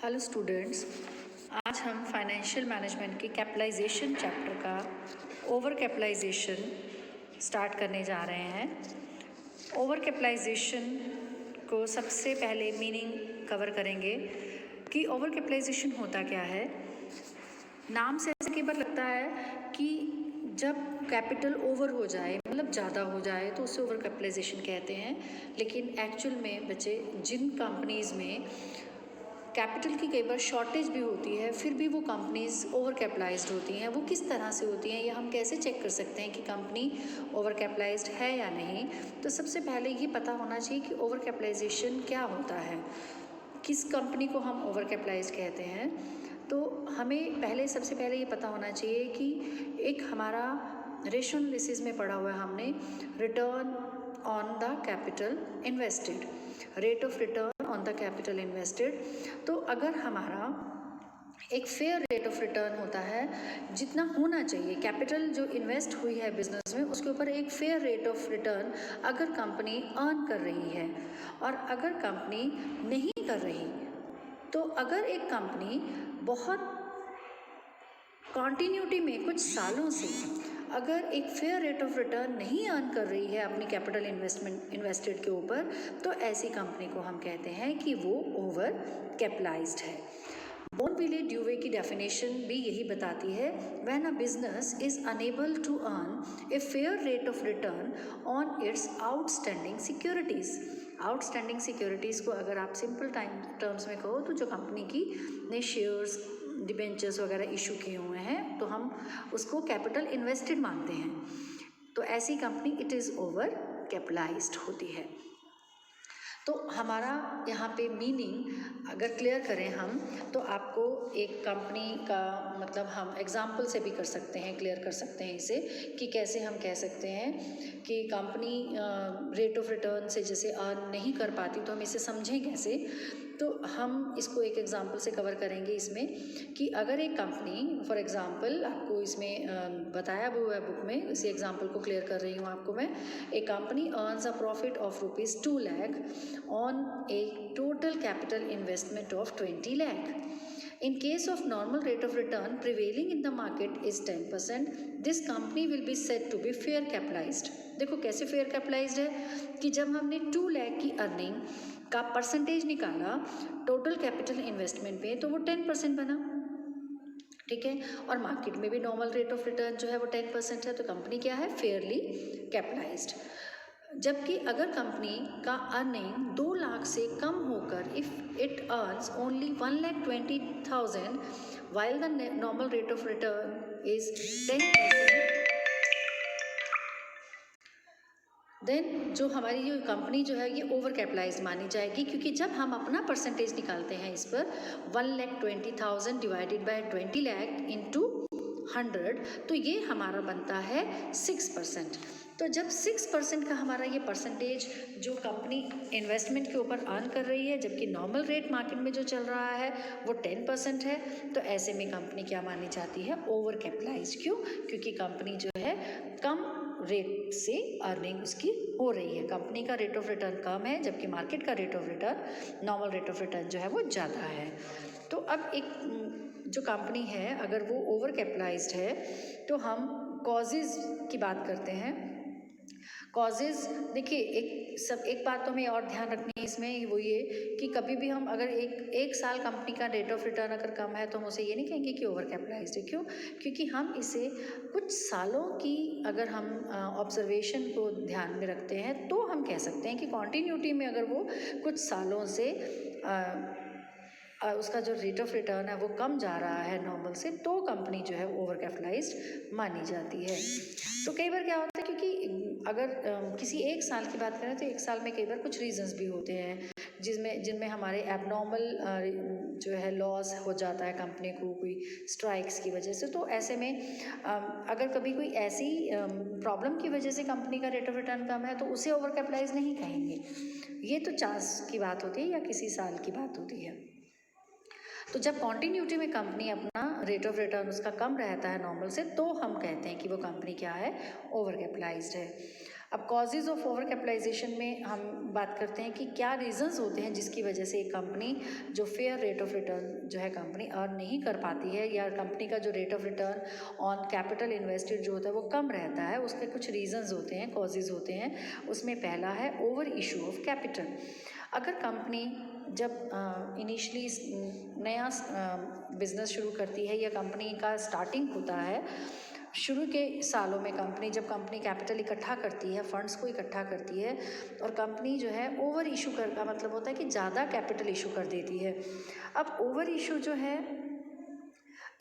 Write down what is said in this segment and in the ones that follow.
Hello students, आज हम financial management के कैपिटलाइजेशन चैप्टर का ओवर कैपिटलाइजेशन स्टार्ट करने जा रहे हैं। ओवर कैपिटलाइजेशन को सबसे पहले मीनिंग कवर करेंगे कि ओवर कैपिटलाइजेशन होता क्या है। नाम से ऐसे कई बार लगता है कि जब कैपिटल ओवर हो जाए, मतलब ज़्यादा हो जाए, तो उसे ओवर कैपिटलाइजेशन कहते हैं। लेकिन एक्चुअल में बच्चे, जिन कंपनीज़ में कैपिटल की कई बार शॉर्टेज भी होती है, फिर भी वो कंपनीज़ ओवर कैपिटलाइज्ड होती हैं। वो किस तरह से होती हैं, या हम कैसे चेक कर सकते हैं कि कंपनी ओवर कैपिटलाइज्ड है या नहीं। तो सबसे पहले ये पता होना चाहिए कि ओवर कैपिटलाइजेशन क्या होता है, किस कंपनी को हम ओवर कैपिटलाइज्ड कहते हैं। तो हमें सबसे पहले ये पता होना चाहिए कि एक हमारा रेशो एनालिसिस में पढ़ा हुआ है हमने, return on the capital invested, rate of return on the capital invested. तो अगर हमारा एक फेयर रेट ऑफ रिटर्न होता है, जितना होना चाहिए कैपिटल जो इन्वेस्ट हुई है बिजनेस में, उसके ऊपर एक फेयर रेट ऑफ रिटर्न अगर कंपनी अर्न कर रही है, और अगर कंपनी नहीं कर रही, तो अगर एक कंपनी बहुत कॉन्टिन्यूटी में कुछ सालों से अगर एक फेयर रेट ऑफ रिटर्न नहीं अर्न कर रही है अपनी कैपिटल इन्वेस्टेड के ऊपर, तो ऐसी कंपनी को हम कहते हैं कि वो ओवर कैपिटलाइज्ड है। बोनविले ड्यूवे की डेफिनेशन भी यही बताती है, when a business is unable to earn a fair rate of return on its outstanding securities. Outstanding securities को अगर आप सिंपल टर्म्स में कहो, तो जो कंपनी की ने शेयर्स, डिबेंचर्स वगैरह इशू किए हुए हैं, तो हम उसको कैपिटल इन्वेस्टेड मानते हैं। तो ऐसी company it is over capitalised होती है। तो हमारा यहाँ पे मीनिंग अगर क्लियर करें हम, तो आपको एक कंपनी का मतलब हम एग्जाम्पल से भी कर सकते हैं, क्लियर कर सकते हैं इसे, कि कैसे हम कह सकते हैं कि कंपनी रेट ऑफ रिटर्न से जैसे अर्न नहीं कर पाती, तो हम इसे समझें कैसे। तो हम इसको एक एग्जांपल से कवर करेंगे इसमें, कि अगर एक कंपनी, फॉर एग्जांपल आपको इसमें बताया हुआ है बुक में, इसी एग्जांपल को क्लियर कर रही हूँ आपको मैं। A company earns a profit of ₹2 lakh on a total capital investment of 20 lakh. In case of normal rate of return prevailing in the market is 10%, this company will be said to be fair capitalized. देखो कैसे fair capitalized है, कि जब हमने 2 लाख की earning का percentage निकाला total capital investment पे, तो वो 10% बना, ठीक है। और मार्केट में भी नॉर्मल रेट ऑफ रिटर्न जो है वो 10% है, तो कंपनी क्या है, फेयरली कैपिटलाइज्ड। जबकि अगर कंपनी का अर्निंग 2 लाख से कम होकर if it earns only 1,20,000 while the normal rate of return is 10%, then जो हमारी ये कंपनी जो है ये ओवर कैपिटलाइज्ड मानी जाएगी, क्योंकि जब हम अपना परसेंटेज निकालते हैं इस पर 1,20,000 डिवाइडेड बाय 20 लाख इंटू 100, तो ये हमारा बनता है 6%। तो जब 6% का हमारा ये परसेंटेज जो कंपनी इन्वेस्टमेंट के ऊपर अर्न कर रही है, जबकि नॉर्मल रेट मार्केट में जो चल रहा है वो 10% है, तो ऐसे में कंपनी क्या मानी जाती है, ओवर कैपिटलाइज्ड। क्यों? क्योंकि कंपनी जो है कम रेट से अर्निंग उसकी हो रही है, कंपनी का रेट ऑफ रिटर्न कम है, जबकि मार्केट का rate of return, normal rate of return जो है वो ज़्यादा है। तो अब एक जो कंपनी है अगर वो ओवर कैपिटलाइज्ड है, तो हम कॉजेज़ की बात करते हैं। कॉजेज़ देखिए, एक बात तो हमें और ध्यान रखनी है इसमें, वो ये कि कभी भी हम अगर एक साल कंपनी का रेट ऑफ रिटर्न अगर कम है, तो हम उसे ये नहीं कहेंगे कि ओवर कैपिटलाइज्ड है। क्यों? क्योंकि हम इसे कुछ सालों की अगर हम ऑब्जर्वेशन को ध्यान में रखते हैं, तो हम कह सकते हैं कि कॉन्टीन्यूटी में अगर वो कुछ सालों से उसका जो रेट ऑफ रिटर्न है वो कम जा रहा है नॉर्मल से, तो कंपनी जो है ओवर कैपिटलाइज्ड मानी जाती है। तो कई बार क्या होता है, क्योंकि अगर किसी एक साल की बात करें, तो एक साल में कई बार कुछ रीजंस भी होते हैं जिनमें हमारे एबनॉर्मल जो है लॉस हो जाता है कंपनी को, कोई स्ट्राइक्स की वजह से। तो ऐसे में अगर कभी कोई ऐसी प्रॉब्लम की वजह से कंपनी का रेट ऑफ रिटर्न कम है, तो उसे ओवर कैपिटलाइज नहीं कहेंगे। ये तो चांस की बात होती है या किसी साल की बात होती है। तो जब कॉन्टीन्यूटी में कंपनी अपना रेट ऑफ रिटर्न उसका कम रहता है नॉर्मल से, तो हम कहते हैं कि वो कंपनी क्या है, ओवर कैपिटलाइज्ड है। अब कॉजेज़ ऑफ ओवर कैपिटलाइजेशन में हम बात करते हैं कि क्या रीजंस होते हैं जिसकी वजह से एक कंपनी जो फेयर रेट ऑफ रिटर्न जो है कंपनी अर्न नहीं कर पाती है, या कंपनी का जो rate of return on capital invested जो होता है वो कम रहता है। उसके कुछ रीजंस होते हैं, कॉजेज़ होते हैं। उसमें पहला है ओवर इशू ऑफ कैपिटल। अगर कंपनी जब इनिशली नया बिजनेस शुरू करती है या कंपनी का स्टार्टिंग होता है, शुरू के सालों में जब कंपनी कैपिटल इकट्ठा करती है, फंड्स को इकट्ठा करती है, और कंपनी जो है ओवर इशू का मतलब होता है कि ज़्यादा कैपिटल इशू कर देती है। अब ओवर इशू जो है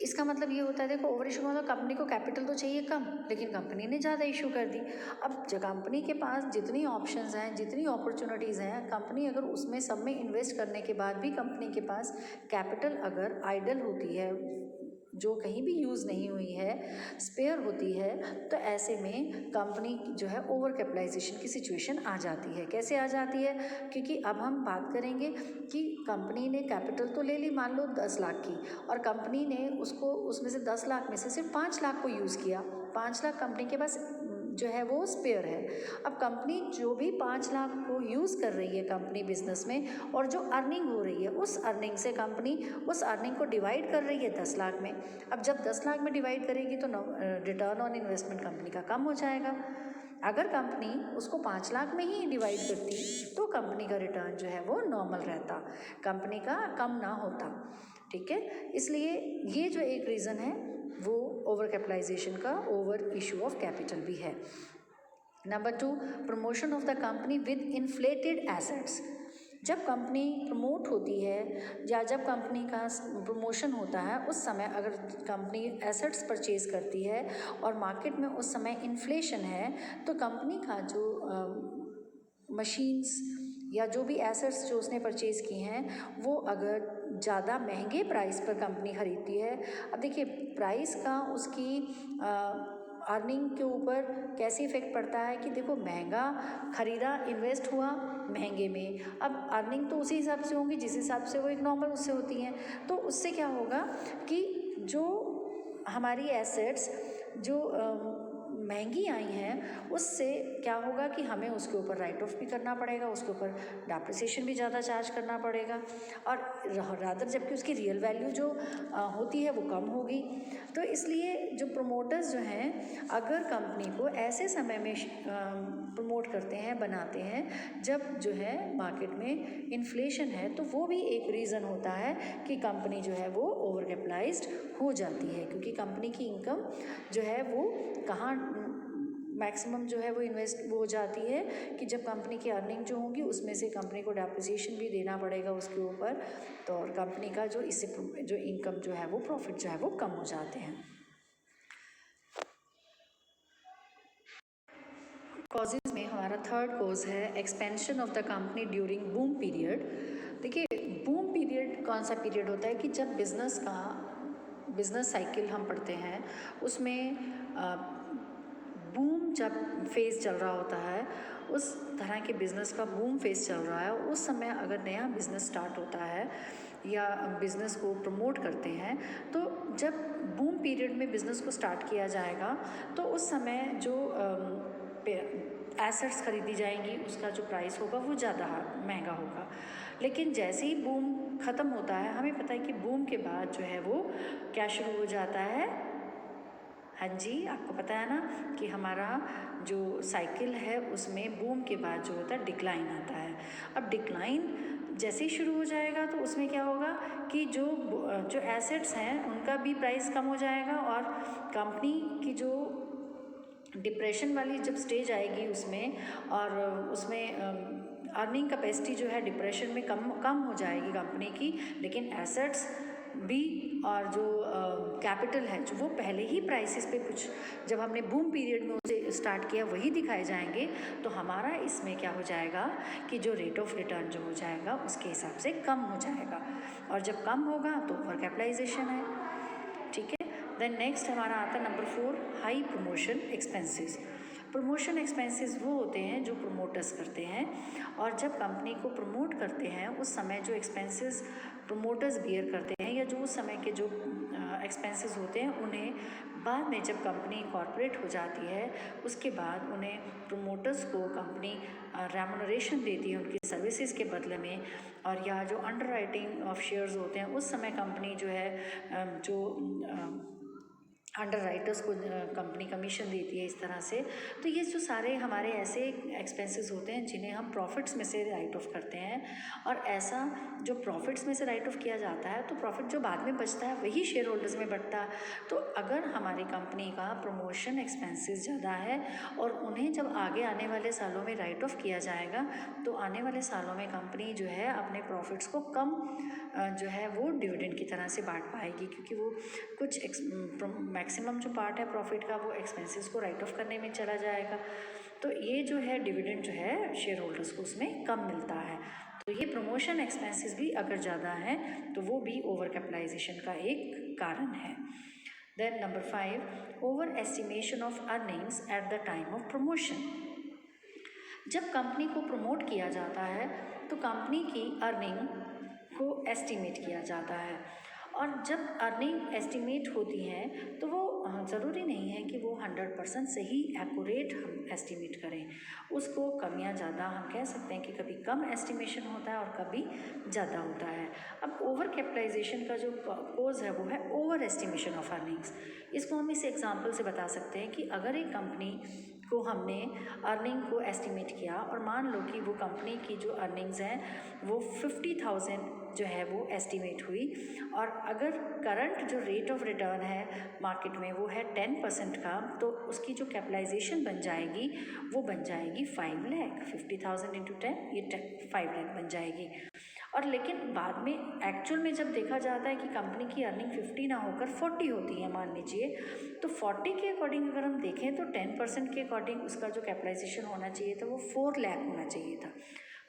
इसका मतलब ये होता है, देखो ओवर इशू मतलब कंपनी को कैपिटल तो चाहिए कम, लेकिन कंपनी ने ज़्यादा इशू कर दी। अब जो कंपनी के पास जितनी ऑप्शंस हैं, जितनी अपॉर्चुनिटीज़ हैं, कंपनी अगर उसमें सब में इन्वेस्ट करने के बाद भी कंपनी के पास कैपिटल अगर आइडल होती है, जो कहीं भी यूज़ नहीं हुई है, स्पेयर होती है, तो ऐसे में कंपनी जो है ओवर कैपिटलाइजेशन की सिचुएशन आ जाती है। कैसे आ जाती है? क्योंकि अब हम बात करेंगे कि कंपनी ने कैपिटल तो ले ली मान लो 10 लाख की, और कंपनी ने उसको उसमें से 10 लाख में से सिर्फ 5 लाख को यूज़ किया। 5 लाख कंपनी के पास जो है वो स्पेयर है। अब कंपनी जो भी 5 लाख को यूज़ कर रही है कंपनी बिजनेस में, और जो अर्निंग हो रही है उस अर्निंग से कंपनी उस अर्निंग को डिवाइड कर रही है 10 लाख में। अब जब 10 लाख में डिवाइड करेगी तो रिटर्न ऑन इन्वेस्टमेंट कंपनी का कम हो जाएगा। अगर कंपनी उसको 5 लाख में ही डिवाइड करती तो कंपनी का रिटर्न जो है वो नॉर्मल रहता, कंपनी का कम ना होता। ठीक है, इसलिए ये जो एक रीज़न है वो ओवर कैपिटलाइजेशन का, ओवर इशू ऑफ कैपिटल भी है। Number 2, promotion of the company with inflated assets. जब कंपनी प्रमोट होती है या जब कंपनी का प्रमोशन होता है, उस समय अगर कंपनी एसेट्स परचेज करती है और मार्केट में उस समय इन्फ्लेशन है, तो कंपनी का जो मशीन्स या जो भी एसेट्स जो उसने परचेज़ की हैं वो अगर ज़्यादा महंगे प्राइस पर कंपनी ख़रीदती है। अब देखिए प्राइस का उसकी अर्निंग के ऊपर कैसे इफ़ेक्ट पड़ता है कि देखो महंगा ख़रीदा, इन्वेस्ट हुआ महंगे में, अब अर्निंग तो उसी हिसाब से होंगी जिस हिसाब से वो एक नॉर्मल उससे होती हैं। तो उससे क्या होगा कि जो हमारी एसेट्स जो महंगी आई हैं उससे क्या होगा कि हमें उसके ऊपर राइट ऑफ भी करना पड़ेगा, उसके ऊपर डेप्रिसिएशन भी ज़्यादा चार्ज करना पड़ेगा, और रादर जबकि उसकी रियल वैल्यू जो होती है वो कम होगी। तो इसलिए जो प्रोमोटर्स जो हैं अगर कंपनी को ऐसे समय में प्रमोट करते हैं, बनाते हैं जब जो है मार्केट में इन्फ्लेशन है, तो वो भी एक रीज़न होता है कि कंपनी जो है वो ओवर कैपिटलाइज्ड हो जाती है, क्योंकि कंपनी की इनकम जो है वो कहाँ मैक्सिमम जो है वो वो हो जाती है कि जब कंपनी की अर्निंग जो होंगी उसमें से कंपनी को डेप्रिसिएशन भी देना पड़ेगा उसके ऊपर, तो और कंपनी का जो इससे जो इनकम जो है वो प्रॉफिट जो है वो कम हो जाते हैं। कॉजेज़ में हमारा थर्ड कॉज है expansion of the company during boom period. देखिए बूम पीरियड कौन सा पीरियड होता है कि जब बिज़नेस साइकिल हम पढ़ते हैं उसमें बूम जब फेज़ चल रहा होता है, उस तरह के बिज़नेस का बूम फेज़ चल रहा है, उस समय अगर नया बिज़नेस स्टार्ट होता है या बिज़नेस को प्रमोट करते हैं, तो जब बूम पीरियड में बिज़नेस को स्टार्ट किया जाएगा तो उस समय जो एसेट्स खरीदी जाएंगी उसका जो प्राइस होगा वो ज़्यादा महंगा होगा। लेकिन जैसे ही बूम ख़त्म होता है, हमें पता है कि बूम के बाद जो है वो क्या शुरू हो जाता है, हाँ जी आपको पता है ना कि हमारा जो साइकिल है उसमें बूम के बाद जो होता है डिक्लाइन आता है। अब डिक्लाइन जैसे ही शुरू हो जाएगा तो उसमें क्या होगा कि जो एसेट्स हैं उनका भी प्राइस कम हो जाएगा, और कंपनी की जो डिप्रेशन वाली जब स्टेज आएगी उसमें, और उसमें अर्निंग कैपेसिटी जो है डिप्रेशन में कम हो जाएगी कंपनी की, लेकिन एसेट्स भी और जो कैपिटल है जो वो पहले ही प्राइसेस पे कुछ जब हमने बूम पीरियड में उसे स्टार्ट किया वही दिखाए जाएंगे, तो हमारा इसमें क्या हो जाएगा कि जो रेट ऑफ रिटर्न जो हो जाएगा उसके हिसाब से कम हो जाएगा, और जब कम होगा तो ओवर कैपिटलाइजेशन है। ठीक है, देन नेक्स्ट हमारा आता है number 4, high promotion expenses. Promotion expenses वो होते हैं जो प्रमोटर्स करते हैं, और जब कंपनी को प्रमोट करते हैं उस समय जो एक्सपेंसेस प्रमोटर्स बियर करते हैं, या जो उस समय के जो एक्सपेंसेस होते हैं, उन्हें बाद में जब कंपनी कॉर्पोरेट हो जाती है उसके बाद उन्हें प्रमोटर्स को कंपनी रेम्यूनरेशन देती है उनकी सर्विसेज के बदले में, और या जो अंडर राइटिंग ऑफ शेयर्स होते हैं उस समय कंपनी जो है जो अंडर राइटर्स को कंपनी कमीशन देती है, इस तरह से। तो ये जो सारे हमारे ऐसे एक्सपेंसेस होते हैं जिन्हें हम प्रॉफिट्स में से राइट ऑफ करते हैं, और ऐसा जो प्रॉफिट्स में से राइट ऑफ किया जाता है तो प्रॉफिट जो बाद में बचता है वही शेयर होल्डर्स में बढ़ता है। तो अगर हमारी कंपनी का प्रमोशन एक्सपेंसेस ज़्यादा है और उन्हें जब आगे आने वाले सालों में राइट ऑफ किया जाएगा तो आने वाले सालों में कंपनी जो है अपने प्रॉफिट्स को कम जो है वो डिविडेंड की तरह से बांट पाएगी, क्योंकि वो कुछ मैक्सिमम जो पार्ट है प्रॉफिट का वो एक्सपेंसेस को राइट ऑफ करने में चला जाएगा। तो ये जो है डिविडेंड जो है शेयर होल्डर्स को उसमें कम मिलता है। तो ये प्रमोशन एक्सपेंसेस भी अगर ज़्यादा है तो वो भी ओवर कैपिटलाइजेशन का एक कारण है। Then number 5, over estimation of earnings at the time of promotion. जब कंपनी को प्रमोट किया जाता है तो कंपनी की अर्निंग को एस्टिमेट किया जाता है, और जब अर्निंग एस्टिमेट होती है तो वो ज़रूरी नहीं है कि वो 100% सही एक्यूरेट हम एस्टिमेट करें, उसको कम या ज़्यादा हम कह सकते हैं कि कभी कम एस्टिमेशन होता है और कभी ज़्यादा होता है। अब ओवर कैपिटलाइजेशन का जो कोज है वो है ओवर एस्टिमेशन ऑफ अर्निंग्स। इसको हम इस एग्जांपल से बता सकते हैं कि अगर एक कंपनी को हमने अर्निंग को एस्टिमेट किया और मान लो कि वो कंपनी की जो अर्निंग्स हैं वो 50,000 जो है वो एस्टिमेट हुई, और अगर करंट जो रेट ऑफ रिटर्न है मार्केट में वो है 10% का, तो उसकी जो कैपिटलाइजेशन बन जाएगी वो बन जाएगी 5 लाख। 50,000 इंटू 10 ये 5 लाख बन जाएगी। और लेकिन बाद में एक्चुअल में जब देखा जाता है कि कंपनी की अर्निंग 50 ना होकर 40 होती है मान लीजिए, तो 40 के अकॉर्डिंग अगर हम देखें तो 10% के अकॉर्डिंग उसका जो कैपिटलाइजेशन होना चाहिए था वो 4 लाख होना चाहिए था।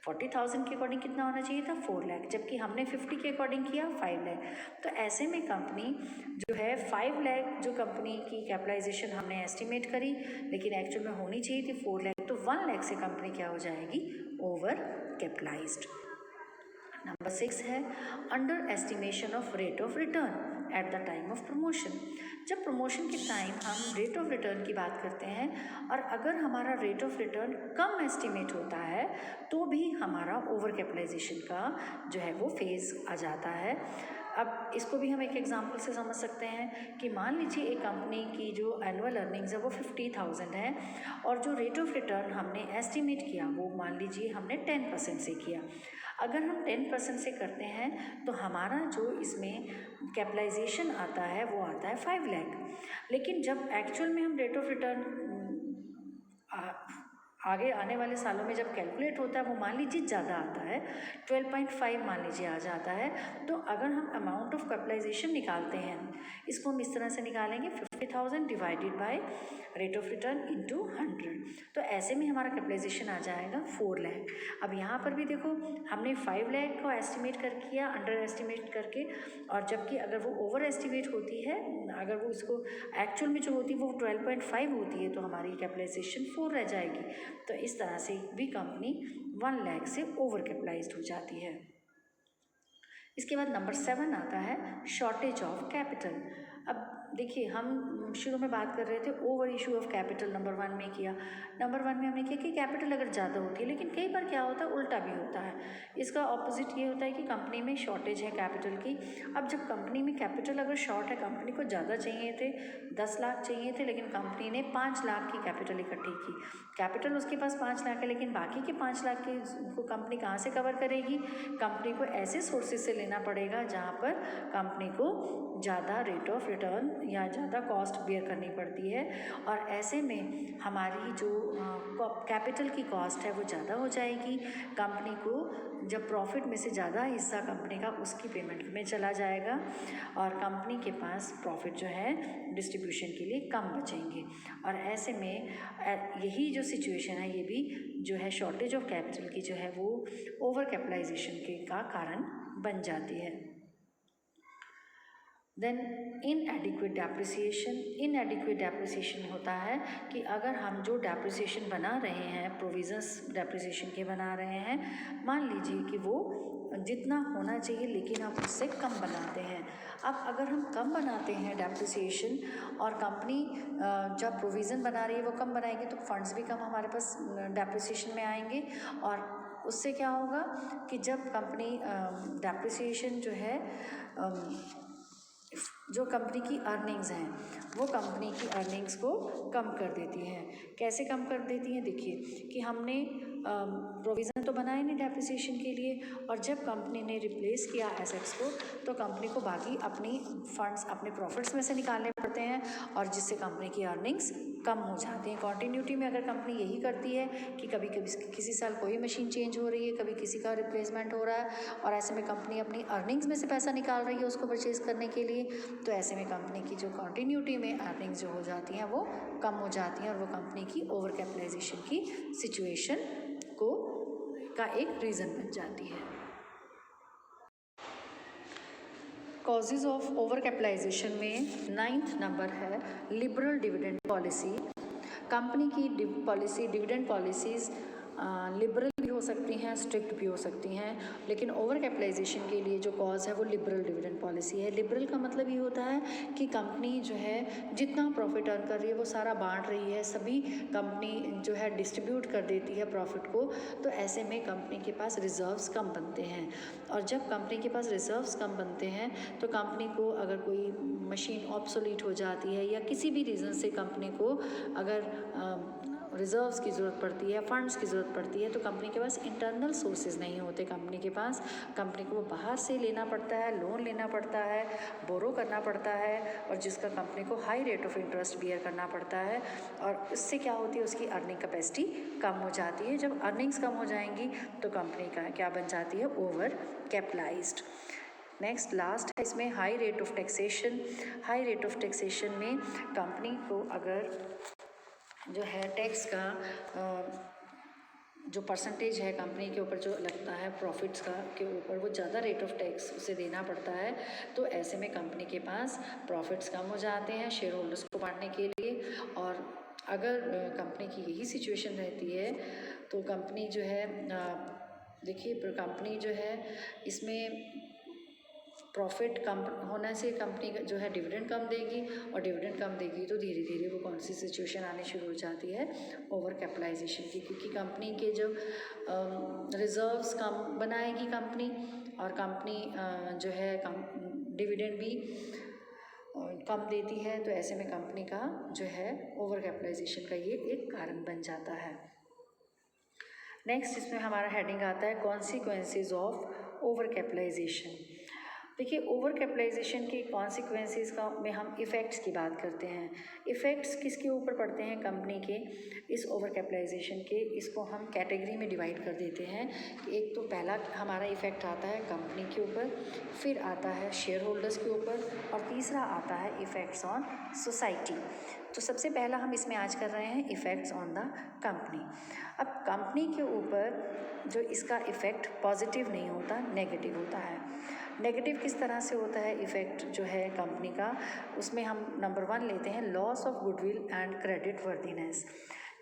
40,000 के अकॉर्डिंग कितना होना चाहिए था 4 लाख, जबकि हमने 50 के अकॉर्डिंग किया 5 लाख। तो ऐसे में कंपनी जो है 5 लाख जो कंपनी की कैपिटलाइजेशन हमने एस्टिमेट करी लेकिन एक्चुअल में होनी चाहिए थी 4 लाख, तो 1 लाख से कंपनी क्या हो जाएगी ओवर कैपिटलाइज्ड। नंबर 6 है under estimation of rate of return eight the time of promotion. जब प्रमोशन के टाइम हम रेट ऑफ रिटर्न की बात करते हैं और अगर हमारा rate of return come estimate होता है तो भी हमारा ओवर कैपिटलाइजेशन का जो है वो फेज़ आ जाता है। अब इसको भी हम एक एग्जांपल से समझ सकते हैं कि मान लीजिए एक कंपनी की जो एनुअल अर्निंग्स है वो 50,000 है और जो रेट ऑफ रिटर्न हमने एस्टिमेट किया वो मान लीजिए हमने 10% से किया। अगर हम 10% से करते हैं तो हमारा जो इसमें कैपिटलाइजेशन आता है वो आता है 5 लाख, लेकिन जब एक्चुअल में हम रेट ऑफ रिटर्न आगे आने वाले सालों में जब कैलकुलेट होता है वो मान लीजिए ज़्यादा आता है 12.5 मान लीजिए आ जाता है, तो अगर हम अमाउंट ऑफ कैपिटलाइजेशन निकालते हैं इसको हम इस तरह से निकालेंगे 50,000 divided by rate of return into 100, तो ऐसे में हमारा कैपिटलाइजेशन आ जाएगा 4 लाख। अब यहाँ पर भी देखो हमने 5 लाख को एस्टिमेट कर किया अंडर एस्टिमेट करके, और जबकि अगर वो ओवर एस्टिमेट होती है, अगर वो इसको एक्चुअल में जो होती है वो 12.5 होती है तो हमारी कैपिटलाइजेशन 4 रह जाएगी। तो इस तरह से भी कंपनी 1 लाख से ओवर कैपिटलाइज्ड हो जाती है। इसके बाद नंबर 7 आता है शॉर्टेज ऑफ कैपिटल। अब देखिए हम शुरू में बात कर रहे थे over issue of capital number 1 में किया। नंबर 1 में हमने किया कि कैपिटल अगर ज़्यादा होती है, लेकिन कई बार क्या होता है उल्टा भी होता है। इसका ऑपोजिट ये होता है कि कंपनी में शॉर्टेज है कैपिटल की। अब जब कंपनी में कैपिटल अगर शॉर्ट है, कंपनी को ज़्यादा चाहिए थे 10 लाख चाहिए थे लेकिन कंपनी ने 5 लाख की कैपिटल इकट्ठी की। कैपिटल उसके पास 5 लाख है लेकिन बाकी के 5 लाख की को कंपनी कहाँ से कवर करेगी? कंपनी को ऐसे सोर्सेज से लेना पड़ेगा जहाँ पर कंपनी को ज़्यादा रेट ऑफ रिटर्न या ज़्यादा कॉस्ट बेयर करनी पड़ती है, और ऐसे में हमारी जो कैपिटल की कॉस्ट है वो ज़्यादा हो जाएगी। कंपनी को जब प्रॉफिट में से ज़्यादा हिस्सा कंपनी का उसकी पेमेंट में चला जाएगा और कंपनी के पास प्रॉफिट जो है डिस्ट्रीब्यूशन के लिए कम बचेंगे, और ऐसे में यही जो सिचुएशन है ये भी जो है शॉर्टेज ऑफ कैपिटल की जो है वो ओवर कैपिटलाइजेशन के का कारण बन जाती है। देन इनएडिक्वेट डेप्रिसिएशन होता है कि अगर हम जो डेप्रिसिएशन बना रहे हैं, प्रोविजंस डेप्रिसिएशन के बना रहे हैं, मान लीजिए कि वो जितना होना चाहिए लेकिन हम उससे कम बनाते हैं। अब अगर हम कम बनाते हैं डेप्रिसिएशन और कंपनी जब प्रोविज़न बना रही है वो कम बनाएगी तो फंड्स भी कम हमारे पास डेप्रिसिएशन में आएंगे, और उससे क्या होगा कि जब कंपनी डेप्रिसिएशन जो है जो कंपनी की अर्निंग्स हैं वो कंपनी की अर्निंग्स को कम कर देती हैं। कैसे कम कर देती हैं? देखिए कि हमने प्रोविज़न तो बनाए नहीं डेप्रिसिएशन के लिए, और जब कंपनी ने रिप्लेस किया एसेट्स को तो कंपनी को बाकी अपनी फंड्स अपने प्रॉफिट्स में से निकालने पड़ते हैं, और जिससे कंपनी की अर्निंग्स कम हो जाती हैं। कॉन्टीन्यूटी में अगर कंपनी यही करती है कि कभी कभी किसी साल कोई मशीन चेंज हो रही है, कभी किसी का रिप्लेसमेंट हो रहा है, और ऐसे में कंपनी अपनी अर्निंग्स में से पैसा निकाल रही है उसको परचेज़ करने के लिए, तो ऐसे में कंपनी की जो कॉन्टीन्यूटी में अर्निंग्स जो हो जाती हैं वो कम हो जाती हैं, और वो कंपनी की ओवर कैपिटलाइजेशन की सिचुएशन का एक रीज़न बन जाती है। कॉजेज़ ऑफ ओवर कैपिटलाइजेशन में 9th नंबर है लिबरल डिविडेंड पॉलिसी। कंपनी की पॉलिसी, डिविडेंड पॉलिसीज़ लिबरल भी हो सकती हैं, स्ट्रिक्ट भी हो सकती हैं, लेकिन ओवर कैपिटलाइजेशन के लिए जो कॉज है वो लिबरल डिविडेंड पॉलिसी है। लिबरल का मतलब ये होता है कि कंपनी जो है जितना प्रॉफिट अर्न कर रही है वो सारा बांट रही है, सभी कंपनी जो है डिस्ट्रीब्यूट कर देती है प्रॉफिट को, तो ऐसे में कंपनी के पास रिजर्व्स कम बनते हैं, और जब कंपनी के पास रिजर्व्स कम बनते हैं तो कंपनी को अगर कोई मशीन ऑब्सोलीट हो जाती है या किसी भी रीज़न से कंपनी को अगर रिजर्व्स की ज़रूरत पड़ती है, फंड्स की ज़रूरत पड़ती है, तो कंपनी के पास इंटरनल सोर्सेज नहीं होते कंपनी के पास, कंपनी को बाहर से लेना पड़ता है, लोन लेना पड़ता है, बोरो करना पड़ता है, और जिसका कंपनी को high rate of interest bear करना पड़ता है, और इससे क्या होती है उसकी अर्निंग कैपेसिटी कम हो जाती है। जब अर्निंग्स कम हो जाएंगी तो कंपनी का क्या बन जाती है? Over capitalised. नेक्स्ट लास्ट है इसमें high rate of taxation. High rate of taxation में कंपनी को अगर जो है टैक्स का जो परसेंटेज है कंपनी के ऊपर जो लगता है प्रॉफिट्स का के ऊपर, वो ज़्यादा रेट ऑफ टैक्स उसे देना पड़ता है, तो ऐसे में कंपनी के पास प्रॉफिट्स कम हो जाते हैं शेयर होल्डर्स को बांटने के लिए। और अगर कंपनी की यही सिचुएशन रहती है तो कंपनी जो है देखिए कंपनी जो है इसमें प्रॉफिट कम होने से कंपनी जो है डिविडेंड कम देगी, और डिविडेंड कम देगी तो धीरे धीरे वो कौन सी सिचुएशन आनी शुरू हो जाती है? ओवर कैपिटलाइजेशन की, क्योंकि कंपनी के जो रिजर्व्स कम बनाएगी कंपनी, और कंपनी जो है डिविडेंड भी कम देती है, तो ऐसे में कंपनी का जो है ओवर कैपिटलाइजेशन का ये एक कारण बन जाता है। नेक्स्ट इसमें हमारा हेडिंग आता है कॉन्सिक्वेंसेज ऑफ ओवर कैपिटलाइजेशन। देखिए ओवर कैपिटलाइजेशन के कॉन्सिक्वेंसेस का में हम इफ़ेक्ट्स की बात करते हैं। इफ़ेक्ट्स किसके ऊपर पड़ते हैं कंपनी के इस ओवर कैपिटलाइजेशन के? इसको हम कैटेगरी में डिवाइड कर देते हैं कि एक तो पहला हमारा इफ़ेक्ट आता है कंपनी के ऊपर, फिर आता है शेयर होल्डर्स के ऊपर, और तीसरा आता है इफ़ेक्ट्स ऑन सोसाइटी। तो सबसे पहला हम इसमें आज कर रहे हैं इफ़ेक्ट्स ऑन द कंपनी। अब कंपनी के ऊपर जो इसका इफ़ेक्ट पॉजिटिव नहीं होता, नेगेटिव होता है। नेगेटिव किस तरह से होता है इफ़ेक्ट जो है कंपनी का? उसमें हम नंबर 1 लेते हैं loss of goodwill and credit worthiness.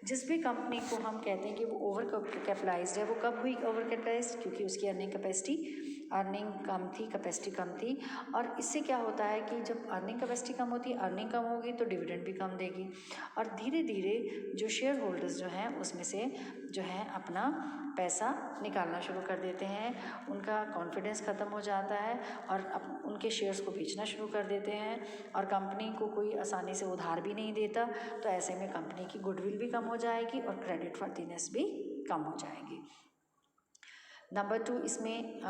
जिस भी कंपनी को हम कहते हैं कि वो ओवर कैपिटलाइज्ड है, वो कब हुई ओवर कैपिटलाइज्ड? क्योंकि उसकी अर्निंग कम थी, कैपेसिटी कम थी, और इससे क्या होता है कि जब अर्निंग कैपेसिटी कम होती है, अर्निंग कम होगी तो डिविडेंड भी कम देगी, और धीरे धीरे जो शेयर होल्डर्स जो हैं उसमें से जो है अपना पैसा निकालना शुरू कर देते हैं, उनका कॉन्फिडेंस ख़त्म हो जाता है, और उनके शेयर्स को बेचना शुरू कर देते हैं, और कंपनी को कोई आसानी से उधार भी नहीं देता, तो ऐसे में कंपनी की गुडविल भी कम हो जाएगी और क्रेडिट वर्दीनेस भी कम हो जाएगी। नंबर 2 इसमें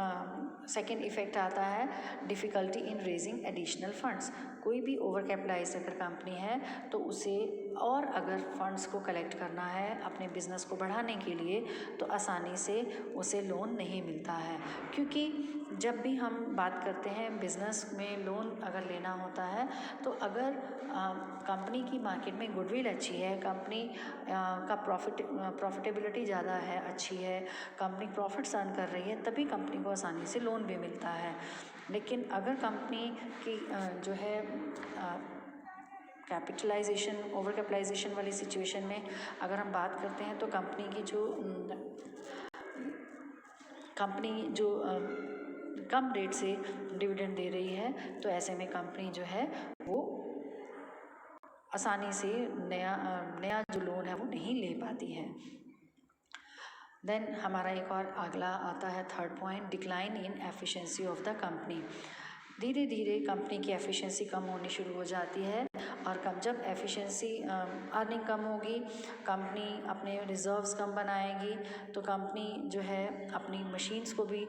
सेकेंड इफ़ेक्ट आता है difficulty in raising additional funds. कोई भी ओवर कैपिटलाइज्ड अगर कंपनी है तो उसे और अगर फंड्स को कलेक्ट करना है अपने बिज़नेस को बढ़ाने के लिए तो आसानी से उसे लोन नहीं मिलता है, क्योंकि जब भी हम बात करते हैं बिज़नेस में लोन अगर लेना होता है तो अगर कंपनी की मार्केट में गुडविल अच्छी है, कंपनी का प्रॉफिटेबिलिटी ज़्यादा है, अच्छी है, कंपनी प्रॉफिट्स अर्न कर रही है, तभी कंपनी को आसानी से लोन भी मिलता है। लेकिन अगर कंपनी की जो है कैपिटलाइजेशन, ओवर कैपिटलाइजेशन वाली सिचुएशन में अगर हम बात करते हैं तो कंपनी जो कम रेट से डिविडेंड दे रही है, तो ऐसे में कंपनी जो है वो आसानी से नया जो लोन है वो नहीं ले पाती है। देन हमारा एक और अगला आता है third point, decline in efficiency of the company. धीरे धीरे कंपनी की एफिशिएंसी कम होनी शुरू हो जाती है, और जब एफिशिएंसी अर्निंग कम होगी, कंपनी अपने रिजर्व्स कम बनाएगी, तो कंपनी जो है अपनी मशीन्स को भी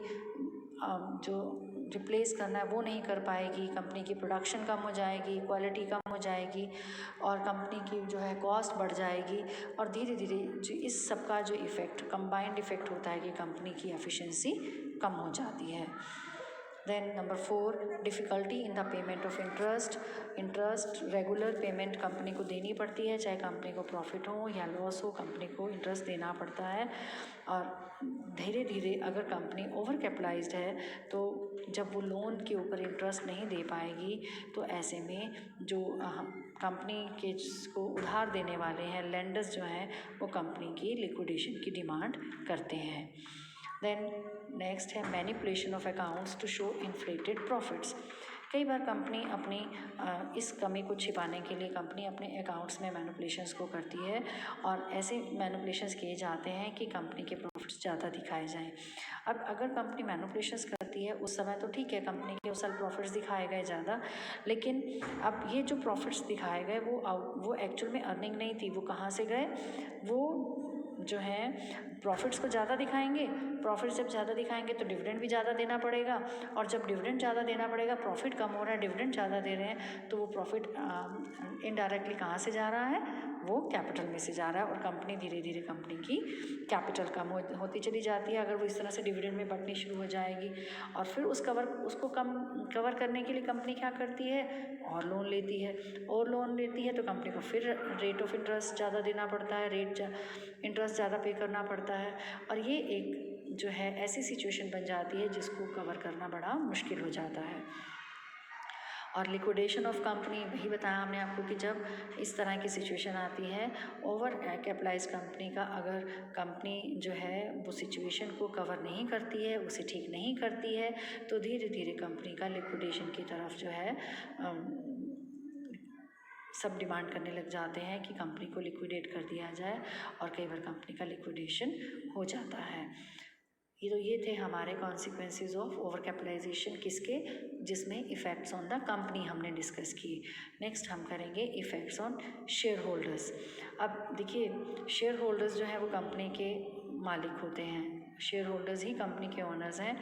जो रिप्लेस करना है वो नहीं कर पाएगी, कंपनी की प्रोडक्शन कम हो जाएगी, क्वालिटी कम हो जाएगी, और कंपनी की जो है कॉस्ट बढ़ जाएगी, और धीरे धीरे जो इस सब का जो इफ़ेक्ट, कंबाइंड इफ़ेक्ट होता है कि कंपनी की एफिशिएंसी कम हो जाती है। Then number 4, difficulty in the payment of interest regular payment company को देनी पड़ती है, चाहे कंपनी को प्रॉफिट हो या लॉस हो, कंपनी को इंटरेस्ट देना पड़ता है। और धीरे धीरे अगर कंपनी ओवर कैपिटलाइज्ड है, तो जब वो लोन के ऊपर इंटरेस्ट नहीं दे पाएगी, तो ऐसे में जो कंपनी के को उधार देने वाले हैं, लेंडर्स जो हैं, वो कंपनी की लिक्विडेशन की डिमांड करते हैं। देन नेक्स्ट है manipulation of accounts to show inflated profits. कई बार कंपनी अपनी इस कमी को छिपाने के लिए कंपनी अपने अकाउंट्स में मैनिपुलेशंस को करती है, और ऐसे मैनिपुलेशंस किए जाते हैं कि कंपनी के प्रॉफिट्स ज़्यादा दिखाए जाएं। अब अगर कंपनी मैनिपुलेशंस करती है उस समय तो ठीक है, कंपनी के उस साल प्रॉफिट्स दिखाए गए ज़्यादा, लेकिन अब ये जो प्रॉफिट्स दिखाए गए वो एक्चुअल में अर्निंग नहीं थी। वो कहाँ से गए? वो जो है प्रॉफिट्स को ज़्यादा दिखाएंगे, प्रॉफिट्स जब ज़्यादा दिखाएंगे तो डिविडेंड भी ज़्यादा देना पड़ेगा, और जब डिविडेंड ज़्यादा देना पड़ेगा, प्रॉफिट कम हो रहा है, डिविडेंड ज़्यादा दे रहे हैं, तो वो प्रॉफिट इनडायरेक्टली कहाँ से जा रहा है? वो कैपिटल में से जा रहा है, और कंपनी धीरे धीरे कंपनी की कैपिटल कम होती चली जाती है अगर वो इस तरह से डिविडेंड में बढ़नी शुरू हो जाएगी। और फिर उसको कवर करने के लिए कंपनी क्या करती है? और लोन लेती है, और लोन लेती है तो कंपनी को फिर रेट ऑफ इंटरेस्ट ज़्यादा देना पड़ता है, इंटरेस्ट ज़्यादा पे करना पड़ता है, और ये एक जो है ऐसी सिचुएशन बन जाती है जिसको कवर करना बड़ा मुश्किल हो जाता है। और लिक्विडेशन ऑफ कंपनी, वही बताया हमने आपको कि जब इस तरह की सिचुएशन आती है ओवर कैपिटलाइज कंपनी का, अगर कंपनी जो है वो सिचुएशन को कवर नहीं करती है, उसे ठीक नहीं करती है, तो धीरे धीरे कंपनी का लिक्विडेशन की तरफ जो है सब डिमांड करने लग जाते हैं कि कंपनी को लिक्विडेट कर दिया जाए, और कई बार कंपनी का लिक्विडेशन हो जाता है। ये थे हमारे कॉन्सिक्वेंसेस ऑफ ओवर कैपिटलाइजेशन, किसके? जिसमें इफ़ेक्ट्स ऑन द कंपनी हमने डिस्कस किए। नेक्स्ट हम करेंगे इफ़ेक्ट्स ऑन शेयर होल्डर्स। अब देखिए, शेयर होल्डर्स जो है वो कंपनी के मालिक होते हैं, शेयर होल्डर्स ही कंपनी के ओनर्स हैं,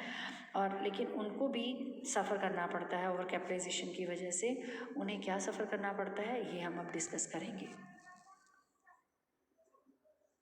और लेकिन उनको भी सफ़र करना पड़ता है ओवर कैपिटलाइजेशन की वजह से। उन्हें क्या सफ़र करना पड़ता है, ये हम अब डिस्कस करेंगे।